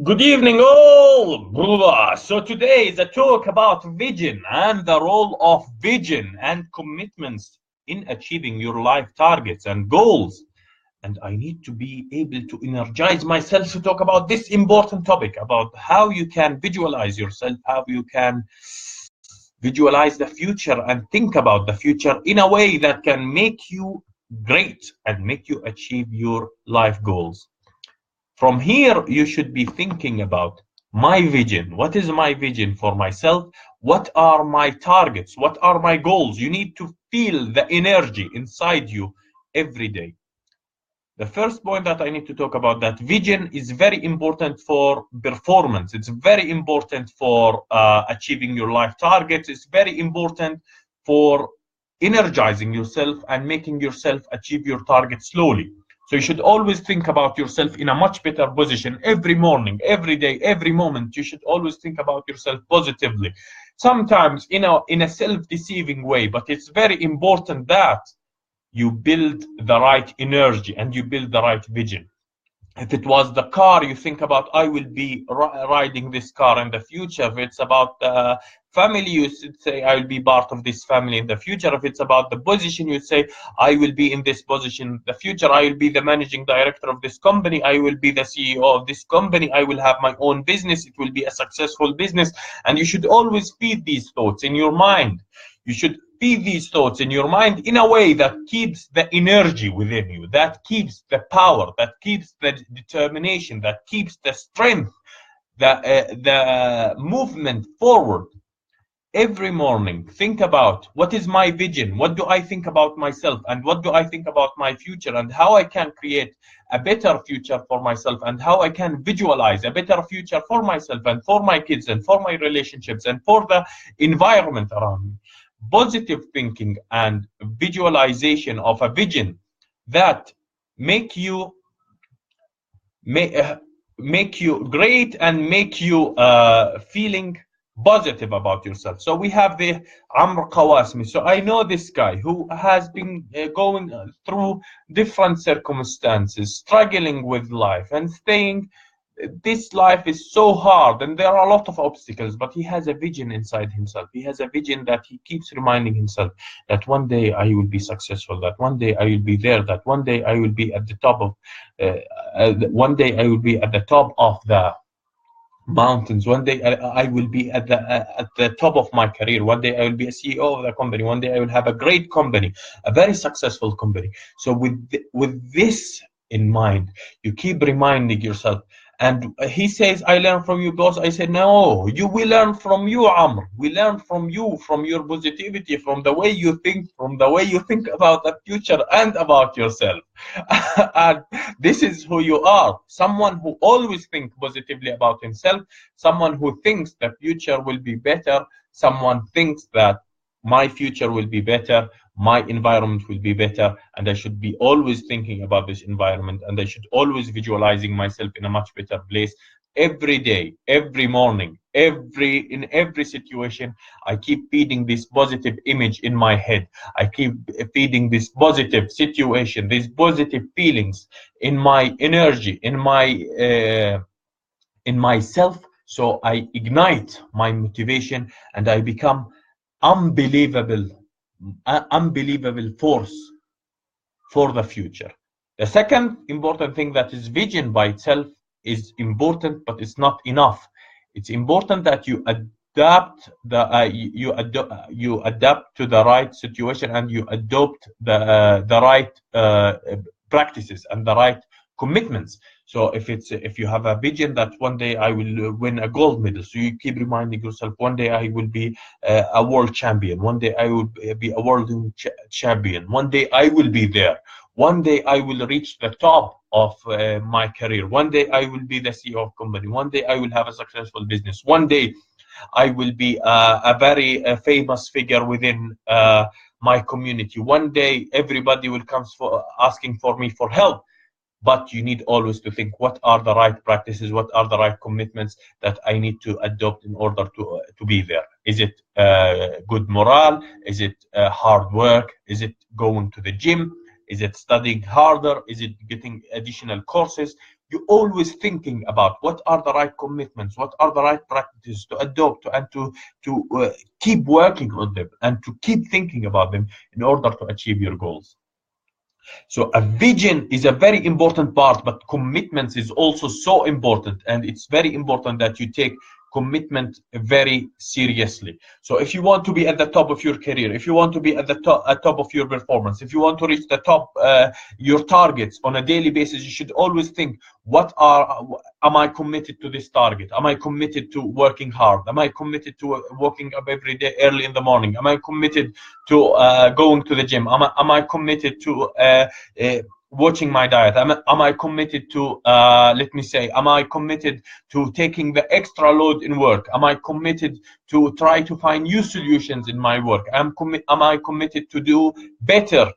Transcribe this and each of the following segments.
Good evening, all. So today is a talk about vision and the role of vision and commitments in achieving your life targets and goals. And I need to be able to energize myself to talk about this important topic about how you can visualize yourself, how you can visualize the future and think about the future in a way that can make you great and make you achieve your life goals. From here, you should be thinking about my vision. What is my vision for myself? What are my targets? What are my goals? You need to feel the energy inside you every day. The first point that I need to talk about, that vision is very important for performance. It's very important for achieving your life targets. It's very important for energizing yourself and making yourself achieve your target slowly. So you should always think about yourself in a much better position every morning, every day, every moment. You should always think about yourself positively. Sometimes in a self-deceiving way, but it's very important that you build the right energy and you build the right vision. If it was the car, you think about, I will be riding this car in the future. If it's about the family, you should say, I will be part of this family in the future. If it's about the position, you say, I will be in this position in the future. I will be the managing director of this company. I will be the CEO of this company. I will have my own business. It will be a successful business. And you should always feed these thoughts in your mind. You should feed these thoughts in your mind in a way that keeps the energy within you, that keeps the power, that keeps the determination, that keeps the strength, the movement forward. Every morning, think about, what is my vision? What do I think about myself? And what do I think about my future? And how I can create a better future for myself, and how I can visualize a better future for myself and for my kids and for my relationships and for the environment around me. Positive thinking and visualization of a vision that make you great and make you feeling positive about yourself. So we have the Amr Qawasmi. So I know this guy who has been going through different circumstances, struggling with life and saying, this life is so hard and there are a lot of obstacles, but he has a vision inside himself. He has a vision that he keeps reminding himself that one day I will be successful, that one day I will be there, that one day I will be at the top of one day I will be at the top of the mountains. One day I will be at the top of my career. One day I will be a CEO of the company. One day I will have a great company, a very successful company. So with this in mind, you keep reminding yourself. And he says, I learn from you, boss. I said, no, you will learn from you, Amr. We learn from you, from your positivity, from the way you think, from the way you think about the future and about yourself. And this is who you are. Someone who always thinks positively about himself, someone who thinks the future will be better, someone thinks that my future will be better, my environment will be better, and I should be always thinking about this environment, and I should always visualizing myself in a much better place every day, every morning, in every situation. I keep feeding this positive image in my head. I keep feeding this positive situation, these positive feelings in my energy, in myself. So I ignite my motivation and I become unbelievable force for the future. The second important thing, that is vision by itself is important, but it's not enough. It's important that you adapt you adapt to the right situation, and you adopt the right practices and the right commitments. So if you have a vision that one day I will win a gold medal, so you keep reminding yourself, one day I will be a world champion, one day I will be a world champion, one day I will be there, one day I will reach the top of my career, one day I will be the CEO of company, one day I will have a successful business, one day I will be a very famous figure within my community, one day everybody will come asking for me for help. But you need always to think, what are the right practices, what are the right commitments that I need to adopt in order to be there? Is it good morale? Is it hard work? Is it going to the gym? Is it studying harder? Is it getting additional courses? you always thinking about what are the right commitments, what are the right practices to adopt and to keep working on them and to keep thinking about them in order to achieve your goals. So a vision is a very important part, but commitments is also so important, and it's very important that you take commitment very seriously. So if you want to be at the top of your career, if you want to be at the top of your performance, if you want to reach the top your targets on a daily basis, you should always think, am I committed to this target? Am I committed to working hard? Am I committed to waking up every day early in the morning? Am I committed to going to the gym? Am I committed to watching my diet? Am I committed to am I committed to taking the extra load in work? Am I committed to try to find new solutions in my work? Am I committed to do better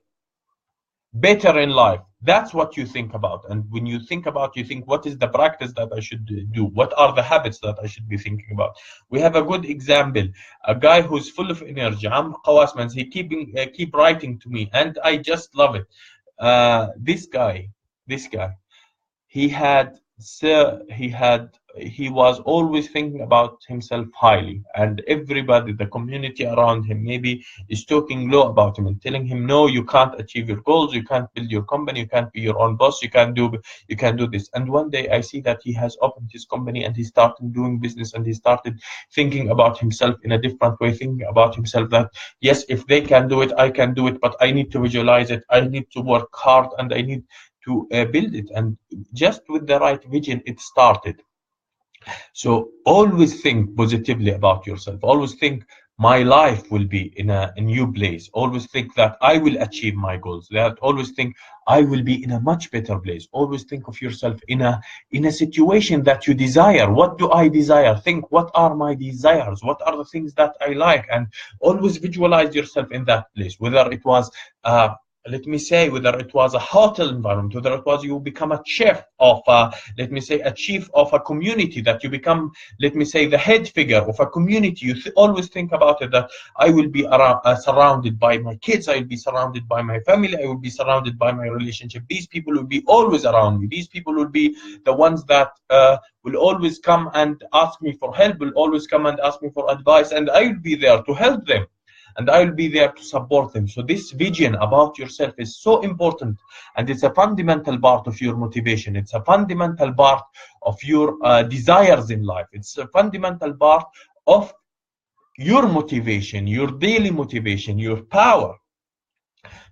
in life? That's what you think about. And when you think about, you think, what is the practice that I should do? What are the habits that I should be thinking about? We have a good example, a guy who's full of energy. He keep writing to me, and I just love it. This guy, he had he was always thinking about himself highly, and everybody, the community around him, maybe is talking low about him and telling him, no, you can't achieve your goals, you can't build your company, you can't be your own boss, you can't do this. And one day I see that he has opened his company and he started doing business, and he started thinking about himself in a different way, thinking about himself that, yes, if they can do it, I can do it, but I need to visualize it, I need to work hard, and I need to build it. And just with the right vision, it started. So always think positively about yourself. Always think, my life will be in a new place. Always think that I will achieve my goals. Always think I will be in a much better place. Always think of yourself in a situation that you desire. What do I desire? Think, what are my desires? What are the things that I like? And always visualize yourself in that place. Whether it was whether it was a hotel environment, whether it was you become a chef of a chief of a community, that you become, the head figure of a community. You always think about it, that I will be surrounded by my kids, I will be surrounded by my family, I will be surrounded by my relationship. These people will be always around me. These people will be the ones that will always come and ask me for help, will always come and ask me for advice, and I will be there to help them, and I will be there to support them. So this vision about yourself is so important, and it's a fundamental part of your motivation. It's a fundamental part of your desires in life. It's a fundamental part of your motivation, your daily motivation, your power.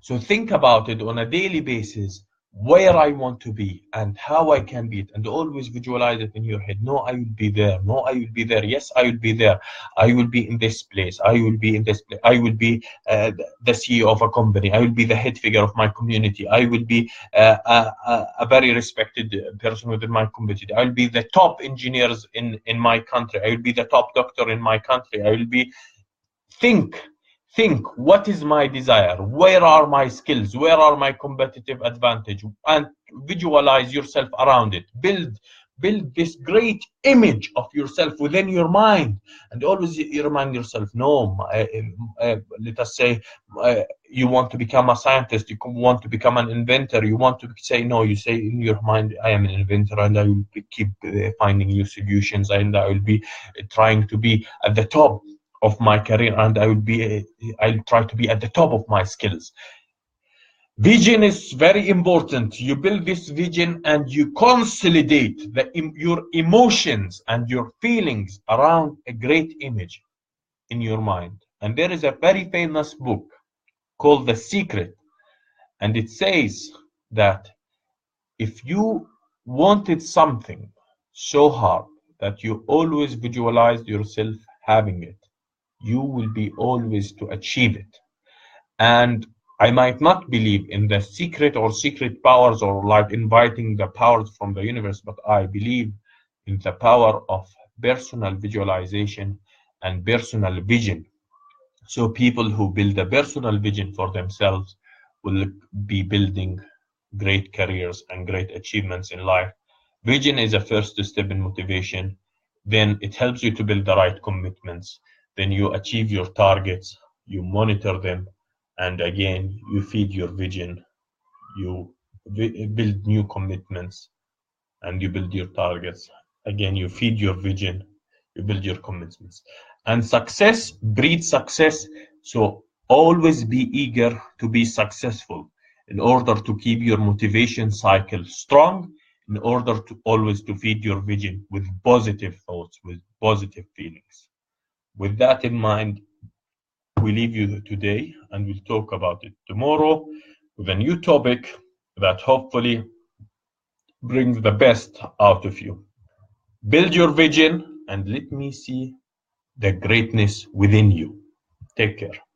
So think about it on a daily basis, where I want to be and how I can be it, and always visualize it in your head. No, I will be there. No, I will be there. Yes, I will be there. I will be in this place. I will be in this place. I will be the CEO of a company. I will be the head figure of my community. I will be a very respected person within my community. I will be the top engineers in my country. I will be the top doctor in my country. I will be. Think, what is my desire? Where are my skills? Where are my competitive advantage? And visualize yourself around it. Build this great image of yourself within your mind, and always you remind yourself, no, let us say you want to become a scientist, you want to become an inventor, you want to say, no, you say in your mind, I am an inventor, and I will keep finding new solutions, and I will be trying to be at the top of my career, and I'll try to be at the top of my skills. Vision is very important. You build this vision and you consolidate your emotions and your feelings around a great image in your mind. And there is a very famous book called The Secret, and it says that if you wanted something so hard that you always visualized yourself having it, you will be always to achieve it. And I might not believe in the secret or secret powers, or like inviting the powers from the universe, but I believe in the power of personal visualization and personal vision. So people who build a personal vision for themselves will be building great careers and great achievements in life. Vision is a first step in motivation. Then it helps you to build the right commitments. Then you achieve your targets, you monitor them, and again, you feed your vision, you build new commitments, and you build your targets. Again, you feed your vision, you build your commitments. And success breeds success. So always be eager to be successful in order to keep your motivation cycle strong, in order to always to feed your vision with positive thoughts, with positive feelings. With that in mind, we leave you today and we'll talk about it tomorrow with a new topic that hopefully brings the best out of you. Build your vision and let me see the greatness within you. Take care.